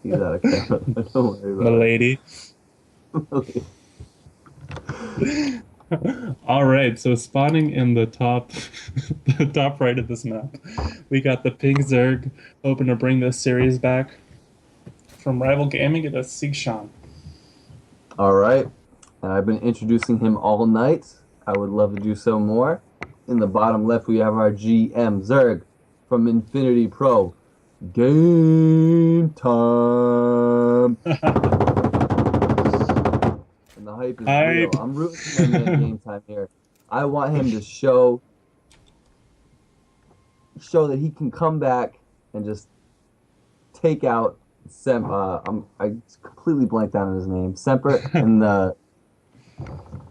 He's out of camera. Don't worry about Milady. it. All right, so spawning in the top, the top right of this map, we got the Pink Zerg, hoping to bring this series back from Rival Gaming. It is seigsean. All right. And I've been introducing him all night. I would love to do so more. In the bottom left, we have our GM Zerg from Infinity Pro. Game time. And the hype is real. Hype. I'm rooting for my man Game Time here. I want him to show that he can come back and just take out I completely blanked out on his name. Semper in the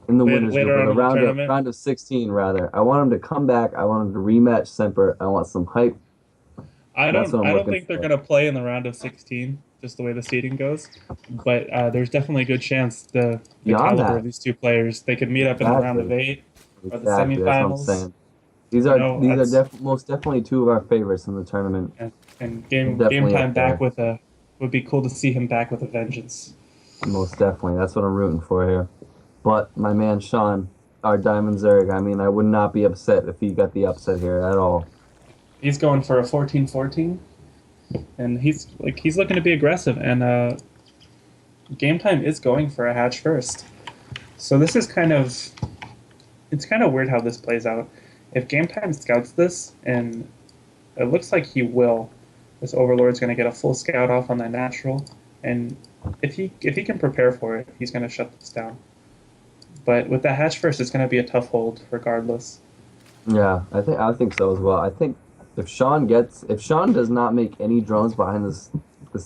winners group, Later or on the in the round of tournament, 16 rather. I want him to come back. I want him to rematch Semper. I want some hype. That's what I'm I don't looking think they're for. gonna play in the round of 16, just the way the seeding goes. But there's definitely a good chance the Beyond caliber of that, these two players they could meet up in the round of exactly, 8 or the exactly. That's what I'm semifinals. saying. These You are know, these are that's most definitely two of our favorites in the tournament. and They're game definitely time up back there. with a would be cool to see him back with a vengeance. Most definitely. That's what I'm rooting for here. But my man Sean, our Diamond Zerg, I mean, I would not be upset if he got the upset here at all. He's going for a 14-14, and he's looking to be aggressive. And game time is going for a hatch first. So this is it's kind of weird how this plays out. If game time scouts this, and it looks like he will, this Overlord's going to get a full scout off on that natural, and if he can prepare for it, he's going to shut this down. But with that hatch first, it's going to be a tough hold regardless. Yeah, I think so as well. I think if Sean does not make any drones behind this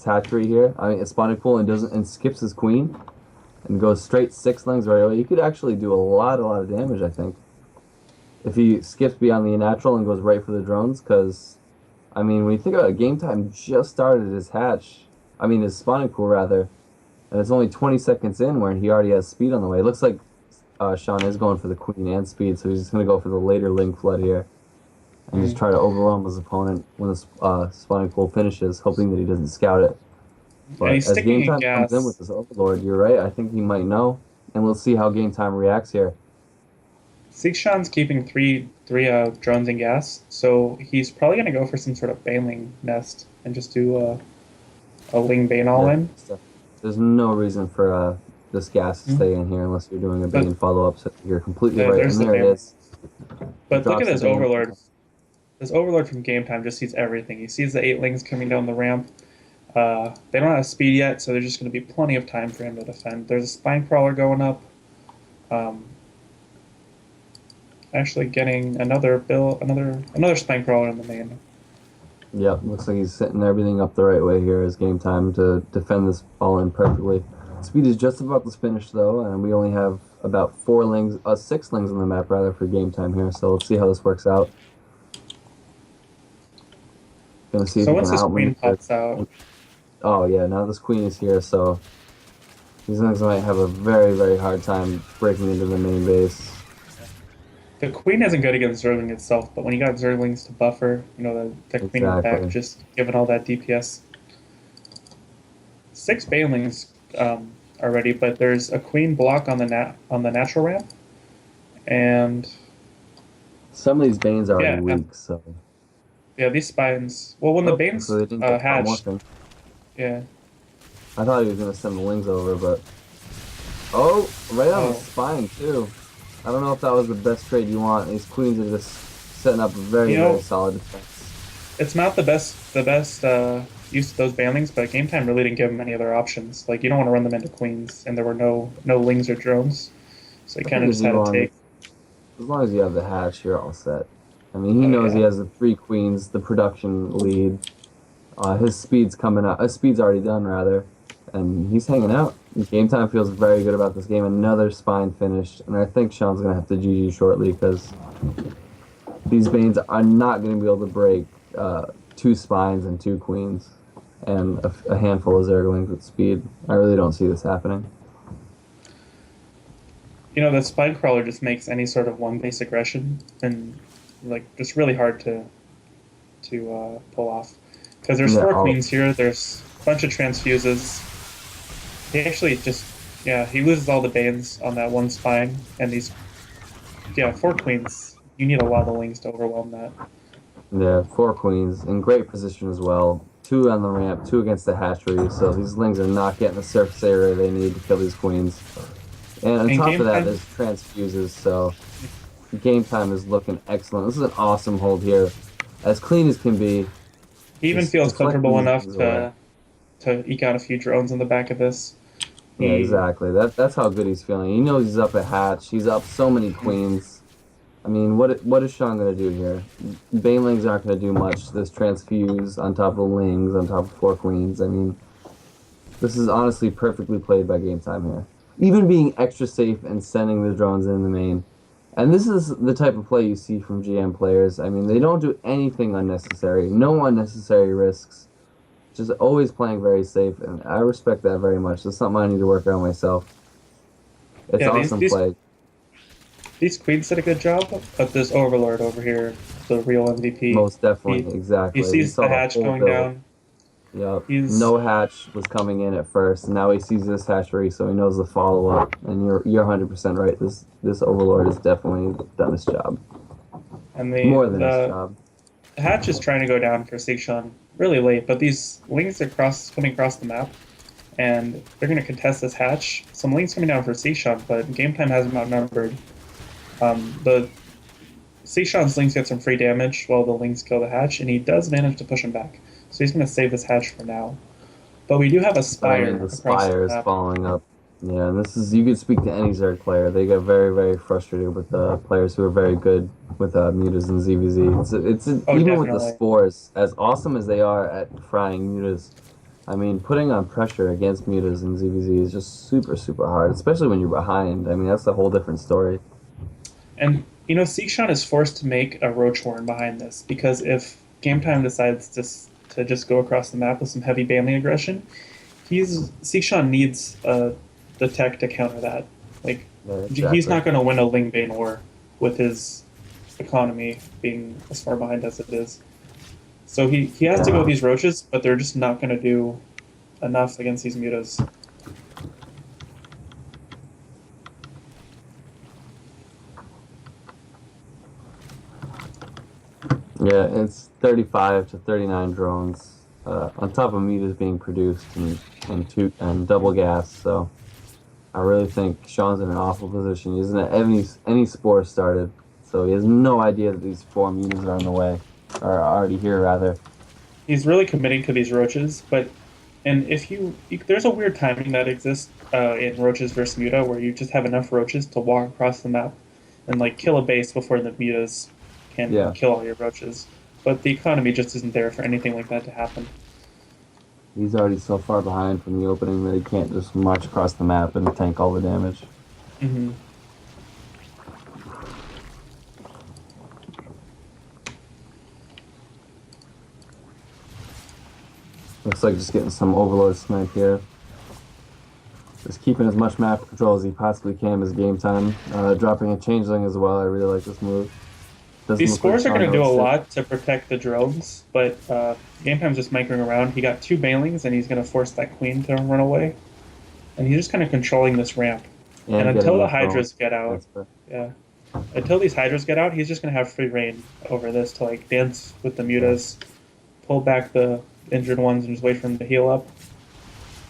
hatchery here, I mean, it's spawning pool and doesn't and skips his queen and goes straight six lings right away, he could actually do a lot of damage. I think if he skips beyond the natural and goes right for the drones, because I mean, when you think about it, game time just started his hatch. I mean, his spawning pool rather, and it's only 20 seconds in where he already has speed on the way. It looks like Sean is going for the queen and speed, so he's just going to go for the later link flood here and just Mm. try to overwhelm his opponent when the spawning pool finishes, hoping that he doesn't scout it. And But he's as sticking game in time comes in with gas. this overlord, you're right. I think he might know, and we'll see how game time reacts here. Sixshan's keeping three drones in gas, so he's probably going to go for some sort of Baneling nest and just do a Ling Bane all Yeah, in. there's no reason for this gas to Mm. stay in here unless you're doing a But Bane follow up. So you're completely right, there's and the there it Baneling. is. He But look at drops the this Bane. Overlord. This Overlord from Game Time just sees everything. He sees the 8 lings coming down the ramp. They don't have speed yet, so there's just going to be plenty of time for him to defend. There's a Spine Crawler going up. Um, actually getting another Spine Crawler in the main. Yep, looks like he's setting everything up the right way here as game time to defend this ball in perfectly. Speed is just about to finish though, and we only have about six lings on the map rather for game time here. So let's see how this works out. Gonna see if So he once can this Queen outmaneuver. pops out, Oh yeah, now this queen is here, so these lings might have a very hard time breaking into the main base. the Queen isn't good against Zergling itself, but when you got Zerglings to buffer, the Queen in the back, Exactly. just giving all that DPS. 6 Banelings already, but there's a Queen block on the natural ramp, and Some of these Banes are already yeah, weak, so. yeah, these spines. Well, when the Oh, so Banes they didn't get caught hatch, morphing. yeah. I thought he was gonna send the lings over, but oh, right on the Oh, spine too. I don't know if that was the best trade you want. These queens are just setting up a you very know, solid defense. it's not the best use of those Banelings, but Game Time really didn't give him any other options. Like you don't want to run them into Queens, and there were no Lings or drones, so he I kind think of just had to take. as long as you have the hatch, you're all set. I mean, he Oh knows he yeah. has the three queens, the production lead. His speed's coming up. His speed's already done, rather, and he's hanging out. Game time feels very good about this game. Another spine finished, and I think Sean's gonna have to GG shortly because these Banes are not gonna be able to break two spines and two queens and a handful of Zerglings with speed. I really don't see this happening. The Spine Crawler just makes any sort of one base aggression and like just really hard to pull off Because there's Yeah, 4 queens here, there's a bunch of transfuses. He actually just, yeah, he loses all the Banes on that one spine, and these, yeah, 4 queens. You need a lot of lings to overwhelm that. yeah, 4 queens in great position as well. 2 on the ramp, 2 against the hatchery. So these lings are not getting the surface area they need to kill these queens. And on In top game of that, time, there's transfuses. So game time is looking excellent. This is an awesome hold here, as clean as can be. he even Just feels deflecting comfortable these enough things away. to eke out a few drones in the back of this. Yeah, He, exactly. That's how good he's feeling. He knows he's up at hatch. He's up so many queens. I mean, what is Sean gonna do here? Banelings aren't gonna do much. This transfuse on top of the lings, on top of 4 queens. I mean, this is honestly perfectly played by game time here. Even being extra safe and sending the drones in the main. And this is the type of play you see from GM players. I mean, they don't do anything unnecessary. No unnecessary risks. Just always playing very safe, and I respect that very much. That's something I need to work on myself. It's yeah, awesome play. these queens did a good job, but this Overlord over here, the real MVP, Most definitely, he exactly. We sees saw the the hatch whole going build. down. Yep. He's No hatch was coming in at first. And now he sees this hatchery, so he knows the follow up. And you're 100% right. This Overlord has definitely done his job. and More than his job. the hatch is trying to go down for seigsean really late, but these lings are coming across the map, and they're going to contest this hatch. Some lings coming down for seigsean, but game time has him outnumbered. The seigsean's lings get some free damage while the lings kill the hatch, and he does manage to push him back. So he's going to save this hatch for now. But we do have a But I spire mean, the across the Spire is map. following up. Yeah, and this is, you could speak to any Zerg player. They get very, very frustrated with players who are very good with mutas and ZVZ. Oh, Even with the definitely. spores, as awesome as they are at frying mutas, I mean, putting on pressure against mutas and ZVZ is just super, super hard, especially when you're behind. I mean, that's a whole different story. And, you know, seigsean is forced to make a roach horn behind this, because if game time decides to just go across the map with some heavy baneling aggression, seigsean needs the tech to counter that. Like, Yeah, he's exactly. not going to win a Ling Bane war with his economy being as far behind as it is. So he has to go with these roaches, but they're just not going to do enough against these mutas. Yeah, it's 35 to 39 drones on top of mutas being produced and double gas. So I really think Sean's in an awful position. He doesn't have any spores started, so he has no idea that these 4 mutas are on the way, or are already here rather. He's really committing to these roaches, and if there's a weird timing that exists in roaches versus muta where you just have enough roaches to walk across the map and like kill a base before the mutas can Yeah. kill all your roaches. But the economy just isn't there for anything like that to happen. He's already so far behind from the opening that he can't just march across the map and tank all the damage. Mm-hmm. Looks like just getting some overload snipe here. Just keeping as much map control as he possibly can as game time. Dropping a changeling as well. I really like this move. Doesn't These look like spores are Sean going to do a knows it. lot to protect the drones, but game time's just microing around. He got 2 banelings, and he's going to force that queen to run away. And he's just kind of controlling this ramp. And getting until the phone. hydras get out, That's yeah, until these hydras get out, he's just going to have free reign over this to like dance with the mutas, pull back the injured ones, and just wait for them to heal up.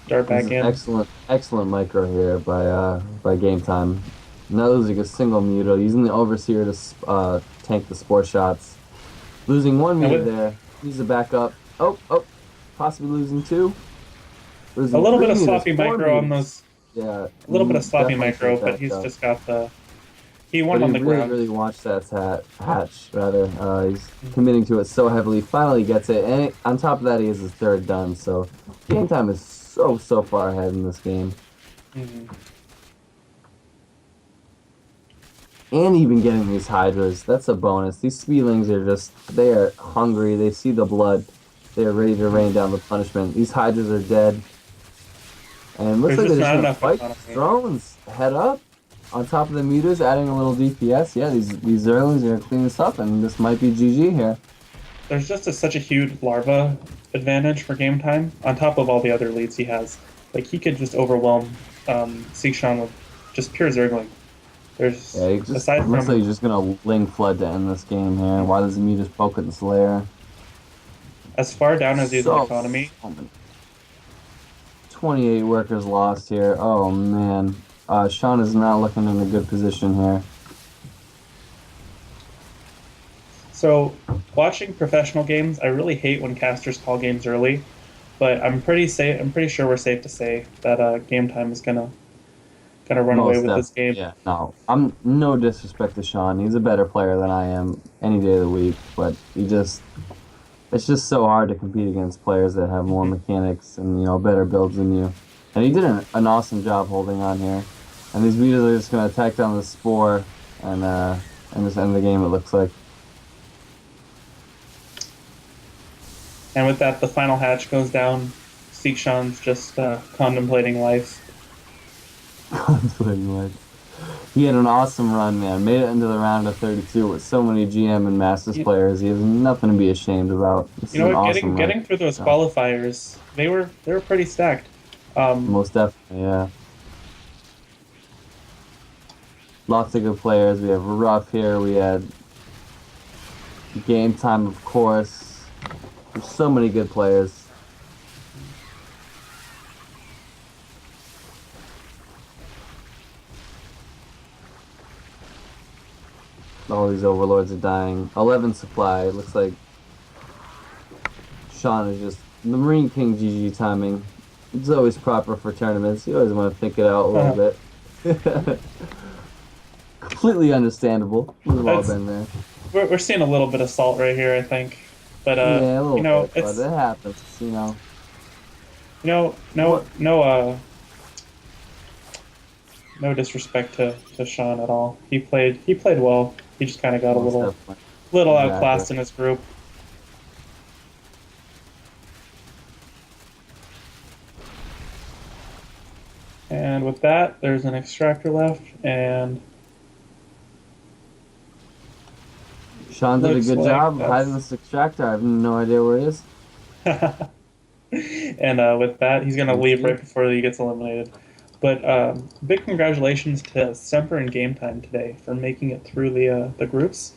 Start This back is in. excellent micro here by game time. Not losing a single muta, using the overseer to tank the spore shots. Losing 1 muta there. Needs to back up. Oh, possibly losing 2. Losing A little 3 bit of mutas, sloppy 4 micro on mutas. those. Yeah, A little bit of sloppy definitely micro, should've but backed he's up. just got the. He won But on he the really, ground. really watched that hatch, rather. He's committing to it so heavily. Finally gets it. And on top of that, he has his 3rd done. So game time is so far ahead in this game. Mm-hmm. And even getting these hydras, that's a bonus. These speedlings they are hungry. They see the blood. They are ready to rain down the punishment. These hydras are dead. And looks There's like just they're just not going to enough fight economy. drones. Head up. On top of the mutas, adding a little DPS. Yeah, these Zerlings are going to clean this up, and this might be GG here. there's just such a huge larva advantage for game time on top of all the other leads he has. Like he could just overwhelm seigsean with just pure zergling. There's Yeah, he just aside looks like from he's just gonna Ling Flood to end this game here. Why doesn't he just poke at the Slayer? as far down as he's in So, economy. so many. 28 workers lost here. Oh man. Sean is not looking in a good position here. So watching professional games, I really hate when casters call games early, but I'm pretty safe. I'm pretty sure we're safe to say that game time is gonna run away Most with this definitely, game. yeah. No, I'm no disrespect to Sean. He's a better player than I am any day of the week, but it's just so hard to compete against players that have more mechanics and better builds than you. And he did an awesome job holding on here. And these beetles are just gonna attack down the spore and just end the game. It looks like. And with that, the final hatch goes down. seigsean's just contemplating life. He had an awesome run, man. Made it into the round of 32 with so many GM and Masters players. He has nothing to be ashamed about. This You is know an what? awesome Getting through those qualifiers, they were pretty stacked. Most definitely, yeah. Lots of good players. We have Ruff here. We had Game Time, of course. There's so many good players. All these overlords are dying. 11 supply. It looks like Sean is just the Marine King GG timing. It's always proper for tournaments. You always want to think it out a little bit. Completely understandable. We've all been there. We're seeing a little bit of salt right here, I think. But yeah, a little bit, it's but it happens, no disrespect to Sean at all. He played well. He just kind of got a little outclassed in his group. And with that, there's an extractor left, and Sean did a good job hiding this extractor. I have no idea where it is. And with that, he's going to leave right before he gets eliminated. But big congratulations to Semper and GameTime today for making it through the groups.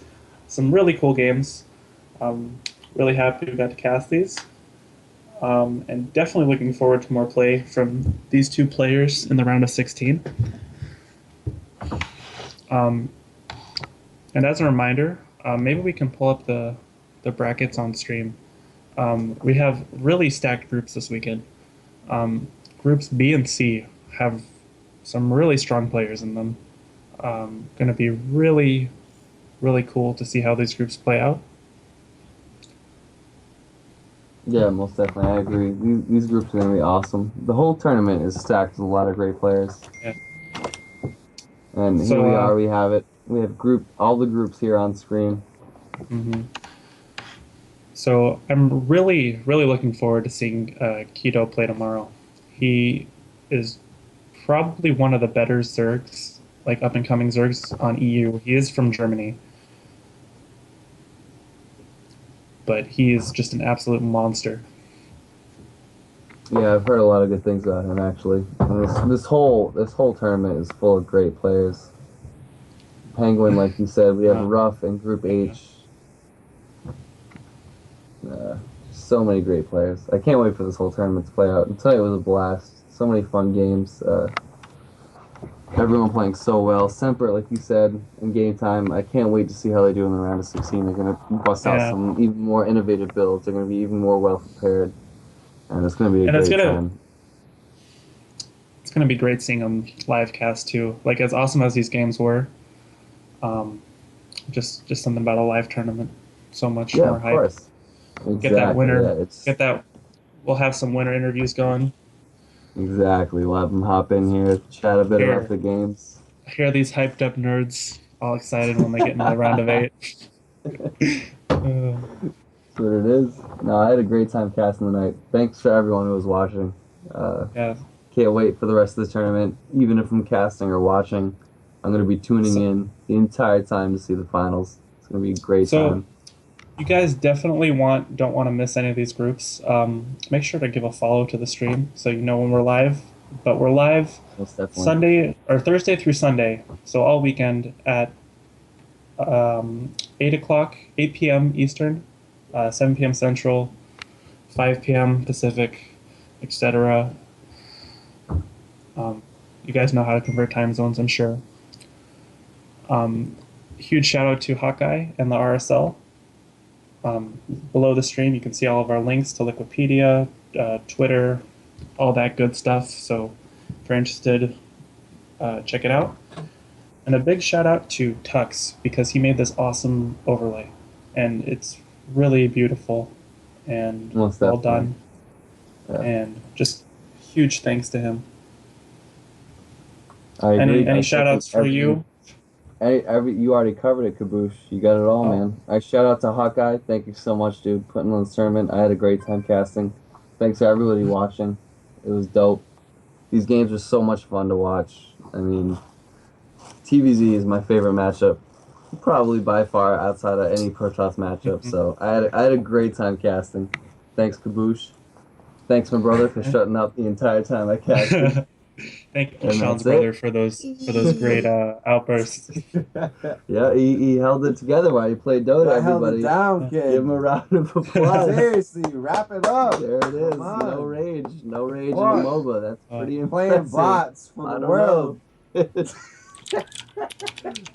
Some really cool games. Really happy we got to cast these. And definitely looking forward to more play from these two players in the round of 16. And as a reminder, maybe we can pull up the brackets on stream. We have really stacked groups this weekend. Groups B and C have some really strong players in them. Going to be really, really cool to see how these groups play out. Yeah, most definitely. I agree. These groups are going to be awesome. The whole tournament is stacked with a lot of great players. Yeah. And here we are. We have it. We have all the groups here on screen. Mm-hmm. So I'm really, really looking forward to seeing Keto play tomorrow. He is probably one of the better Zergs, like up-and-coming Zergs on EU. He is from Germany. But he is just an absolute monster. Yeah, I've heard a lot of good things about him, actually. And this whole tournament is full of great players. Penguin, like you said, we have Ruff in Group H. So many great players. I can't wait for this whole tournament to play out. I'll tell you, it was a blast. So many fun games. Everyone playing so well. Semper, like you said, in game time. I can't wait to see how they do in the round of 16. They're going to bust out some even more innovative builds. They're going to be even more well prepared. And it's going to be a great time. It's going to be great seeing them live cast too. Like, as awesome as these games were, just something about a live tournament. So much more hype. Course. Exactly. Get that winner. Yeah, get that. We'll have some winner interviews going. Exactly. We'll have them hop in here, chat a bit about the games. Hear these hyped up nerds all excited when they get into the round of 8. That's what it is. No, I had a great time casting the night. Thanks for everyone who was watching. Can't wait for the rest of the tournament. Even if I'm casting or watching, I'm going to be tuning in the entire time to see the finals. It's going to be a great time. you guys definitely don't want to miss any of these groups. Make sure to give a follow to the stream so you know when we're live. But we're live Most definitely. Sunday or Thursday through Sunday, so all weekend at 8 o'clock, 8 p.m. Eastern, 7 p.m. Central, 5 p.m. Pacific, etc. You guys know how to convert time zones, I'm sure. Huge shout out to Hawkeye and the RSL. Below the stream, you can see all of our links to Wikipedia, Twitter, all that good stuff. So if you're interested, check it out. And a big shout out to Tux because he made this awesome overlay, and it's really beautiful and Most well definitely. done. Yeah. And just huge thanks to him. I agree. Any shout outs for you? You already covered it, Kaboosh. You got it all, Oh, man. I shout out to Hawkeye. Thank you so much, dude, putting on this tournament. I had a great time casting. Thanks to everybody watching. It was dope. These games are so much fun to watch. I mean, TVZ is my favorite matchup, probably by far outside of any Protoss matchup. So I had a great time casting. Thanks, Kaboosh. Thanks, my brother, for shutting up the entire time I casted. thank you, And Sean's that's brother, it. for those great outbursts. Yeah, he held it together while he played Dota. I held it Everybody, down, give kid. him a round of applause. Seriously, wrap it up. There it is. Come on. No rage in a What? MOBA. That's pretty Playing impressive. bots for I the don't world. know.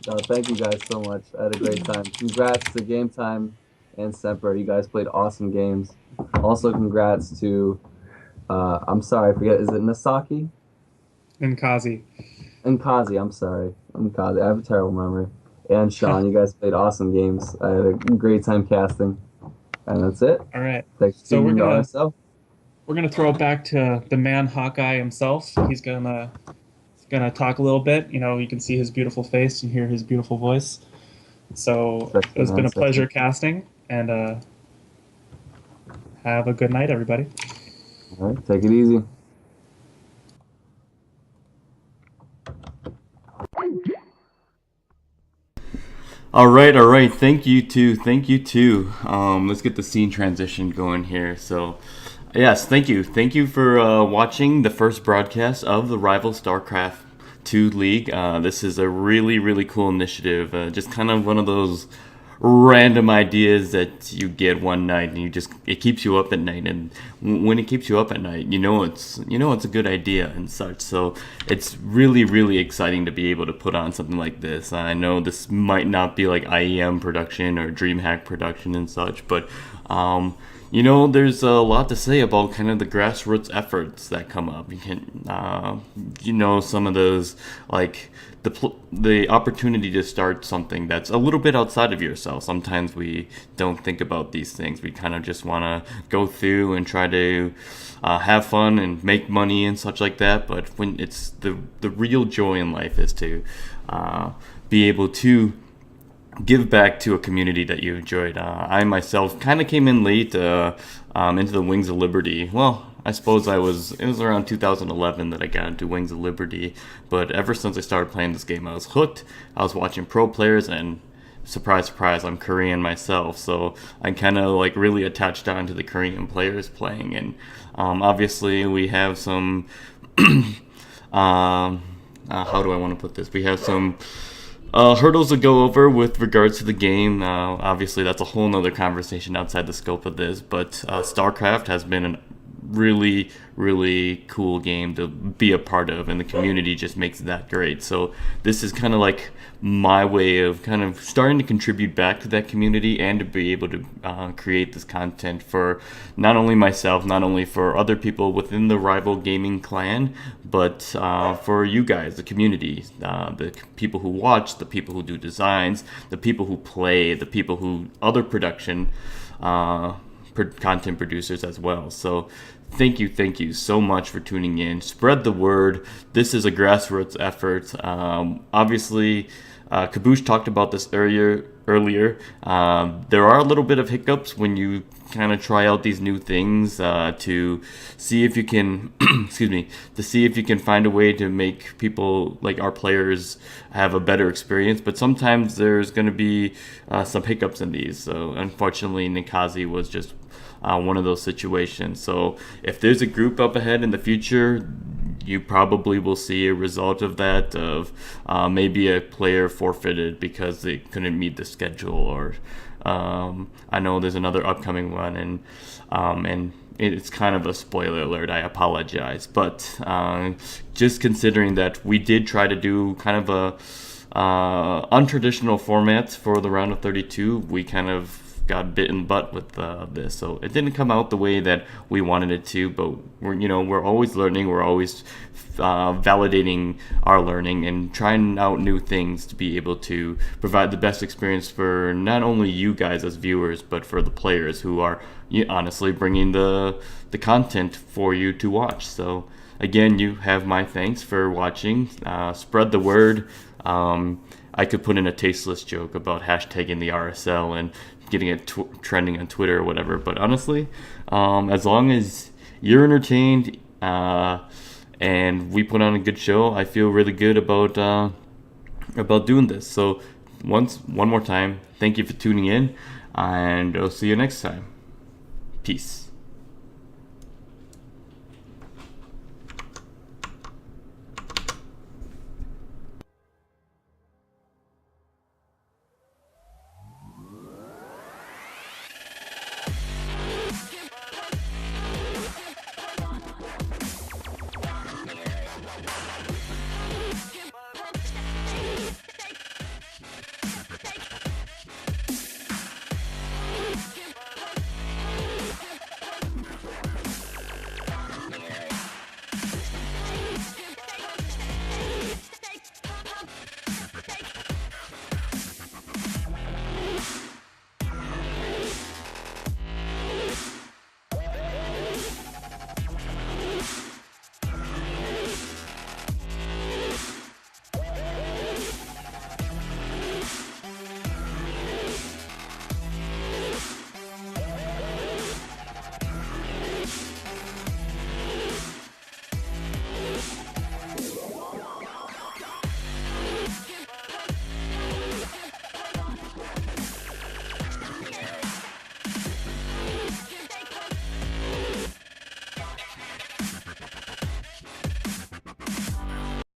No, thank you guys so much. I had a great time. Congrats to Game Time and Semper. You guys played awesome games. Also, congrats to I'm sorry, I forget. Is it Nasaki? Ninkazi. Ninkazi, I'm sorry. Ninkazi. I have a terrible memory. And Sean, you guys played awesome games. I had a great time casting. And that's it. All right. Thanks So to we're gonna RSL. throw it back to the man Hawkeye himself. He's gonna talk a little bit. You know, you can see his beautiful face and hear his beautiful voice. So it's been a pleasure casting, and have a good night, everybody. All right, take it easy. All right. Thank you too. Let's get the scene transition going here. So, yes, thank you for watching the first broadcast of the rival StarCraft 2 League. This is a really cool initiative. Just kind of one of those random ideas that you get one night, and it keeps you up at night. And when it keeps you up at night, it's a good idea and such. So it's really exciting to be able to put on something like this. I know this might not be like IEM production or DreamHack production and such, but there's a lot to say about kind of the grassroots efforts that come up. You can, some of those, like the opportunity to start something that's a little bit outside of yourself. Sometimes we don't think about these things. We kind of just want to go through and try to have fun and make money and such like that. But when it's the real joy in life is to be able to give back to a community that you enjoyed. I myself kind of came in late into the Wings of Liberty. Well, I suppose it was around 2011 that I got into Wings of Liberty, but ever since I started playing this game, I was hooked. I was watching pro players, and surprise, I'm Korean myself, so I kind of like really attached on to the Korean players playing, and obviously we have some, how do I want to put this? We have some hurdles to go over with regards to the game. Obviously, that's a whole nother conversation outside the scope of this, but StarCraft has been a really cool game to be a part of, and the community just makes that great. So this is kind of like my way of kind of starting to contribute back to that community and to be able to create this content for not only myself, not only for other people within the rival gaming clan, but for you guys, the community, the people who watch, the people who do designs, the people who play, the people who other production content producers as well. So thank you so much for tuning in. Spread the word. This is a grassroots effort. Obviously, Kaboosh talked about this earlier. There are a little bit of hiccups when you kind of try out these new things to see if you can, excuse me, to see if you can find a way to make people, like our players, have a better experience. But sometimes there's going to be some hiccups in these. So unfortunately, Ninkazi was just one of those situations. So if there's a group up ahead in the future, you probably will see a result of that, of maybe a player forfeited because they couldn't meet the schedule, or I know there's another upcoming one, and it's kind of a spoiler alert, I apologize, but just considering that we did try to do kind of a untraditional formats for the round of 32, we kind of got bit in the butt with this, so it didn't come out the way that we wanted it to. But we're always learning, we're always validating our learning and trying out new things to be able to provide the best experience for not only you guys as viewers, but for the players who are honestly bringing the content for you to watch. So again, you have my thanks for watching. Spread the word. I could put in a tasteless joke about hashtagging the RSL and getting it trending on Twitter or whatever, but honestly, as long as you're entertained and we put on a good show, I feel really good about doing this. So one more time, thank you for tuning in, and I'll see you next time. Peace.